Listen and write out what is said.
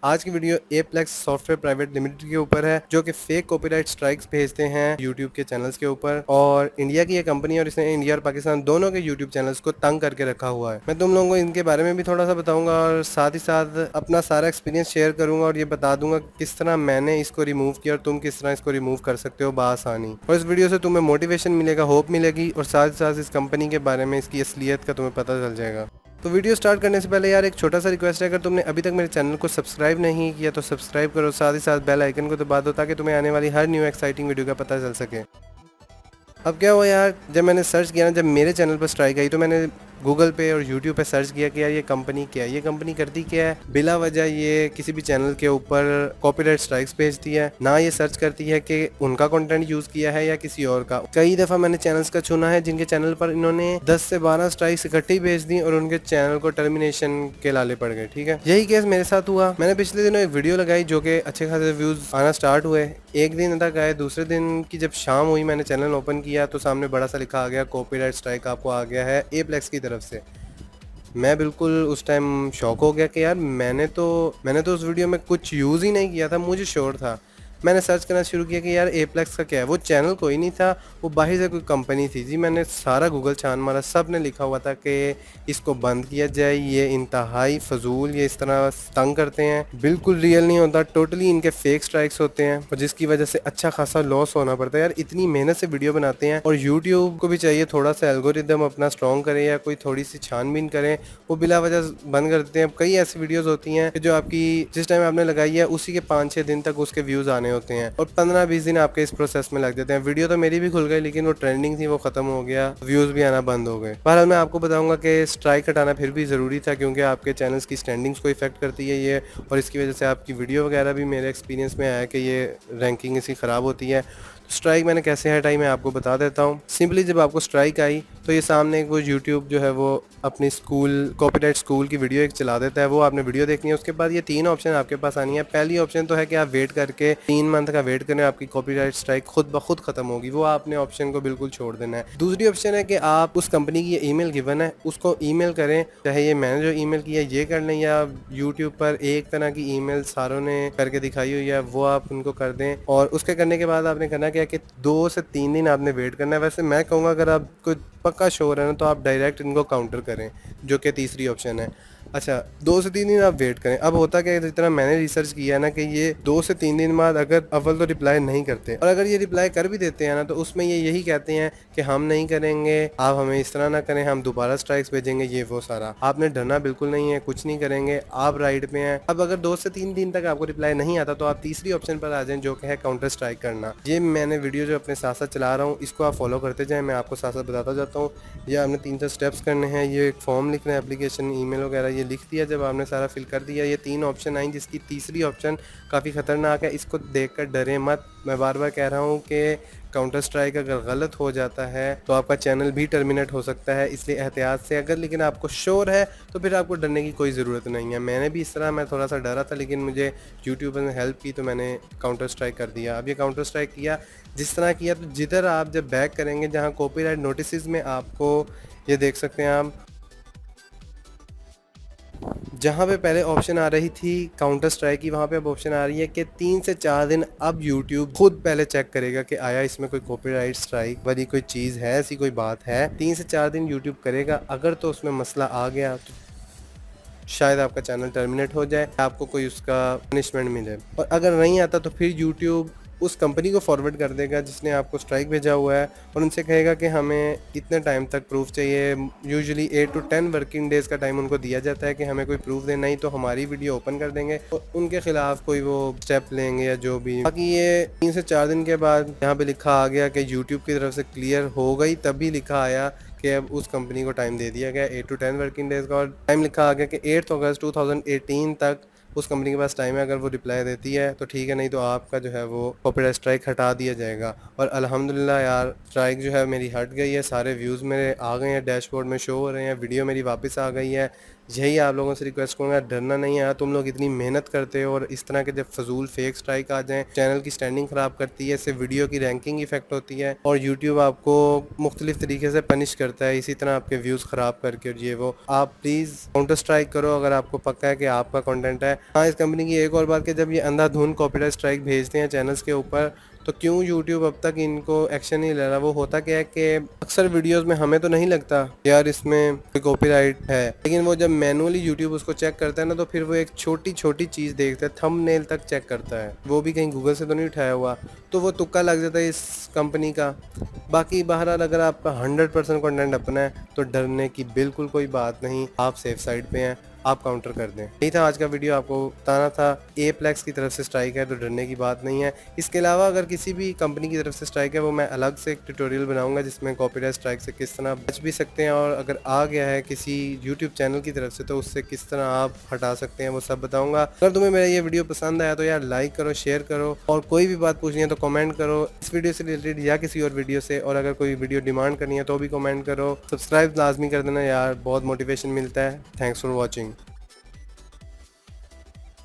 आज की video एप्लेक्स software private limited के ऊपर है, जो कि फेक कॉपीराइट स्ट्राइक्स भेजते हैं यूट्यूब के चैनल्स के ऊपर। और इंडिया की ये कंपनी और इसने इंडिया और पाकिस्तान दोनों के यूट्यूब चैनल्स को तंग करके रखा हुआ है। मैं तुम लोगों को इनके बारे में भी थोड़ा सा बताऊंगा और साथ ही साथ अपना सारा एक्सपीरियंस शेयर करूंगा और ये बता दूंगा किस तरह मैंने इसको रिमूव किया और तुम किस तरह इसको रिमूव कर सकते हो बआसानी। और इस वीडियो से तुम्हें मोटिवेशन मिलेगा, होप मिलेगी और साथ ही साथ इस कंपनी के बारे में, इसकी असलियत का तुम्हें पता चल जाएगा। तो वीडियो स्टार्ट करने से पहले यार एक छोटा सा रिक्वेस्ट है, अगर तुमने अभी तक मेरे चैनल को सब्सक्राइब नहीं किया तो सब्सक्राइब करो, साथ ही साथ बेल आइकन को दबा दो ताकि तुम्हें आने वाली हर न्यू एक्साइटिंग वीडियो का पता चल सके। अब क्या हुआ यार, जब मैंने सर्च किया ना, जब मेरे चैनल पर स्ट्राइक आई तो मैंने गूगल पे और यूट्यूब पे सर्च किया कि यार ये कंपनी क्या है, ये कंपनी करती क्या है। बिला वजह ये किसी भी चैनल के ऊपर कॉपीराइट स्ट्राइक्स भेजती है, ना ये सर्च करती है कि उनका कंटेंट यूज किया है या किसी और का। कई दफा मैंने चैनल्स का चुना है जिनके चैनल पर इन्होंने 10 से 12 स्ट्राइक्स इकट्ठी भेज दी और उनके चैनल को टर्मिनेशन के लाले पड़ गए। ठीक है, यही केस मेरे साथ हुआ। मैंने पिछले दिनों एक वीडियो लगाई जो कि अच्छे खासे व्यूज आना स्टार्ट हुए, एक दिन तक आए। दूसरे दिन की जब शाम हुई, मैंने चैनल ओपन किया तो सामने बड़ा सा लिखा आ गया, कॉपीराइट स्ट्राइक आपको आ गया है एप्लेक्स की तरफ से। मैं बिल्कुल उस टाइम शॉक हो गया कि यार मैंने तो उस वीडियो में कुछ यूज़ ही नहीं किया था, मुझे श्योर था। मैंने सर्च करना शुरू किया कि यार एप्लेक्स का क्या है। वो चैनल कोई नहीं था, वो बाहर से कोई कंपनी थी जी। मैंने सारा गूगल छान मारा, सब ने लिखा हुआ था कि इसको बंद किया जाए, ये इंतहाई फजूल, ये इस तरह तंग करते हैं, बिल्कुल रियल नहीं होता, टोटली इनके फेक स्ट्राइक्स होते हैं और जिसकी वजह से अच्छा खासा लॉस होना पड़ता है। यार इतनी मेहनत से वीडियो बनाते हैं और यूट्यूब को भी चाहिए थोड़ा सा एल्गोरिदम अपना स्ट्रॉन्ग करें या कोई थोड़ी सी छानबीन करें, वो बिला वजह बंद कर देते हैं। कई ऐसी वीडियोस होती हैं जो आपकी जिस टाइम आपने लगाई है उसी के 5-6 दिन तक उसके व्यूज आने होते हैं और 15-20 दिन आपके इस प्रोसेस में लग जाते हैं। वीडियो तो मेरी भी खुल गई लेकिन वो ट्रेंडिंग थी, वो खत्म हो गया, व्यूज भी आना बंद हो गए। बहरहाल मैं आपको बताऊंगा कि स्ट्राइक हटाना फिर भी ज़रूरी था क्योंकि आपके चैनल्स की स्टैंडिंग्स को इफेक्ट करती है ये, और इसकी वजह से आपकी वीडियो वगैरह भी मेरे एक्सपीरियंस में आया कि ये रैंकिंग इसकी ख़राब होती है। स्ट्राइक मैंने कैसे हटाई मैं आपको बता देता हूँ। सिंपली जब आपको स्ट्राइक आई तो ये सामने एक वो यूट्यूब जो है वो अपनी स्कूल कॉपीराइट स्कूल की वीडियो एक चला देता है, वो आपने वीडियो देखनी है। उसके बाद ये 3 ऑप्शन आपके पास आनी है। पहली ऑप्शन तो है कि आप वेट करके 3 मंथ का वेट करें, आपकी कॉपीराइट स्ट्राइक खुद ब खुद खत्म होगी, वो आपने ऑप्शन को बिल्कुल छोड़ देना है। दूसरी ऑप्शन है कि आप उस कंपनी की ईमेल गिवन है उसको ईमेल करें, चाहे ये मैंने जो ईमेल किया ये कर लें या यूट्यूब पर एक तरह की ईमेल सारों ने करके दिखाई हुई है वो आप उनको कर दें। और उसके करने के बाद आपने करना क्या है कि 2 से 3 दिन आपने वेट करना है। वैसे मैं कहूँगा अगर आपको पक्का श्योर है ना तो आप डायरेक्ट इनको काउंटर करें, जो कि तीसरी ऑप्शन है। अच्छा, 2 से 3 दिन आप वेट करें। अब होता क्या है, जितना मैंने रिसर्च किया ना कि ये 2 से 3 दिन बाद अगर अव्वल तो रिप्लाई नहीं करते और अगर ये रिप्लाई कर भी देते हैं ना तो उसमें ये यही कहते हैं कि हम नहीं करेंगे, आप हमें इस तरह ना करें, हम दोबारा स्ट्राइक्स भेजेंगे, ये वो सारा। आपने डरना बिल्कुल नहीं है, कुछ नहीं करेंगे, आप राइट पे हैं। अब अगर 2 से 3 दिन तक आपको रिप्लाई नहीं आता तो आप तीसरी ऑप्शन पर आ जाएं, जो कि है काउंटर स्ट्राइक करना। ये मैंने वीडियो जो अपने साथ साथ चला रहा हूँ इसको आप फॉलो करते जाएँ, मैं आपको साथ साथ बताता जाता हूँ। ये आपने 3-4 स्टेप्स करने हैं। ये एक फॉर्म लिखना है, एप्लीकेशन ईमेल वगैरह ये लिख दिया। जब आपने सारा फिल कर दिया, ये 3 ऑप्शन आई जिसकी तीसरी ऑप्शन काफ़ी ख़तरनाक है, इसको देखकर डरे मत। मैं बार बार कह रहा हूँ कि काउंटर स्ट्राइक अगर गलत हो जाता है तो आपका चैनल भी टर्मिनेट हो सकता है, इसलिए एहतियात से। अगर लेकिन आपको श्योर है तो फिर आपको डरने की कोई ज़रूरत नहीं है। मैंने भी इस तरह मैं थोड़ा सा डरा था लेकिन मुझे यूट्यूबर ने हेल्प की तो मैंने काउंटर स्ट्राइक कर दिया। अब ये काउंटर स्ट्राइक किया जिस तरह किया, तो जिधर आप जब बैक करेंगे जहाँ कॉपीराइट नोटिस में आपको ये देख सकते हैं आप, जहाँ पे पहले ऑप्शन आ रही थी काउंटर स्ट्राइक की, वहाँ पे अब ऑप्शन आ रही है कि 3 से 4 दिन अब यूट्यूब खुद पहले चेक करेगा कि आया इसमें कोई कॉपीराइट स्ट्राइक वाली कोई चीज़ है, ऐसी कोई बात है। 3 से 4 दिन यूट्यूब करेगा, अगर तो उसमें मसला आ गया तो शायद आपका चैनल टर्मिनेट हो जाए, आपको कोई उसका पनिशमेंट मिले। और अगर नहीं आता तो फिर यूट्यूब उस कंपनी को फॉरवर्ड कर देगा जिसने आपको स्ट्राइक भेजा हुआ है और उनसे कहेगा कि हमें इतने टाइम तक प्रूफ चाहिए। यूजुअली 8 to 10 वर्किंग डेज़ का टाइम उनको दिया जाता है कि हमें कोई प्रूफ देना, नहीं तो हमारी वीडियो ओपन कर देंगे और उनके खिलाफ कोई वो स्टेप लेंगे या जो भी। बाकी ये 3 से 4 दिन के बाद यहाँ पे लिखा आ गया कि यूट्यूब की तरफ से क्लियर हो गई, तभी लिखा आया कि अब उस कंपनी को टाइम दे दिया गया 8 to 10 वर्किंग डेज़ का। और टाइम लिखा आ गया कि 8 अगस्त 2018 तक उस कंपनी के पास टाइम है। अगर वो रिप्लाई देती है तो ठीक है, नहीं तो आपका जो है वो कॉपीराइट स्ट्राइक हटा दिया जाएगा। और अल्हम्दुलिल्लाह यार स्ट्राइक जो है मेरी हट गई है, सारे व्यूज़ मेरे आ गए हैं, डैशबोर्ड में शो हो रहे हैं, वीडियो मेरी वापस आ गई है। यही आप लोगों से रिक्वेस्ट करूंगा, डरना नहीं है। तुम लोग इतनी मेहनत करते हो और इस तरह के जब फजूल फेक स्ट्राइक आ जाएं, चैनल की स्टैंडिंग खराब करती है, इससे वीडियो की रैंकिंग इफेक्ट होती है और यूट्यूब आपको मुख्तलिफ तरीके से पनिश करता है इसी तरह आपके व्यूज़ ख़राब करके। और ये वो आप प्लीज़ काउंटर स्ट्राइक करो अगर आपको पक्का है कि आपका कंटेंट है। हाँ, इस कंपनी की एक और बात कि जब ये अंधाधुंध कॉपीराइट स्ट्राइक भेजते हैं चैनल्स के ऊपर, तो क्यों यूट्यूब अब तक इनको एक्शन नहीं ले रहा? वो होता क्या है कि अक्सर वीडियोस में हमें तो नहीं लगता यार इसमें कोई कॉपीराइट है, लेकिन वो जब मैनुअली यूट्यूब उसको चेक करता है ना, तो फिर वो एक छोटी छोटी चीज़ देखता है, थंबनेल तक चेक करता है, वो भी कहीं गूगल से तो नहीं उठाया हुआ, तो वो तुक्का लग जाता है इस कंपनी का। बाकी बहरहाल अगर आपका 100% कंटेंट अपना है तो डरने की बिल्कुल कोई बात नहीं, आप सेफ साइड पे हैं, आप काउंटर कर दें। यही था आज का वीडियो, आपको बताना था एप्लेक्स की तरफ से स्ट्राइक है तो डरने की बात नहीं है। इसके अलावा अगर किसी भी कंपनी की तरफ से स्ट्राइक है वो मैं अलग से एक ट्यूटोरियल बनाऊंगा जिसमें कॉपीराइट स्ट्राइक से किस तरह बच भी सकते हैं, और अगर आ गया है किसी यूट्यूब चैनल की तरफ से तो उससे किस तरह आप हटा सकते हैं, वो सब बताऊंगा। अगर तुम्हें मेरा ये वीडियो पसंद आया तो यार लाइक करो, शेयर करो, और कोई भी बात पूछनी है तो कमेंट करो इस वीडियो से रिलेटेड या किसी और वीडियो से, और अगर कोई वीडियो डिमांड करनी है तो भी कमेंट करो। सब्सक्राइब लाजमी कर देना यार, बहुत मोटिवेशन मिलता है। Thanks for watching.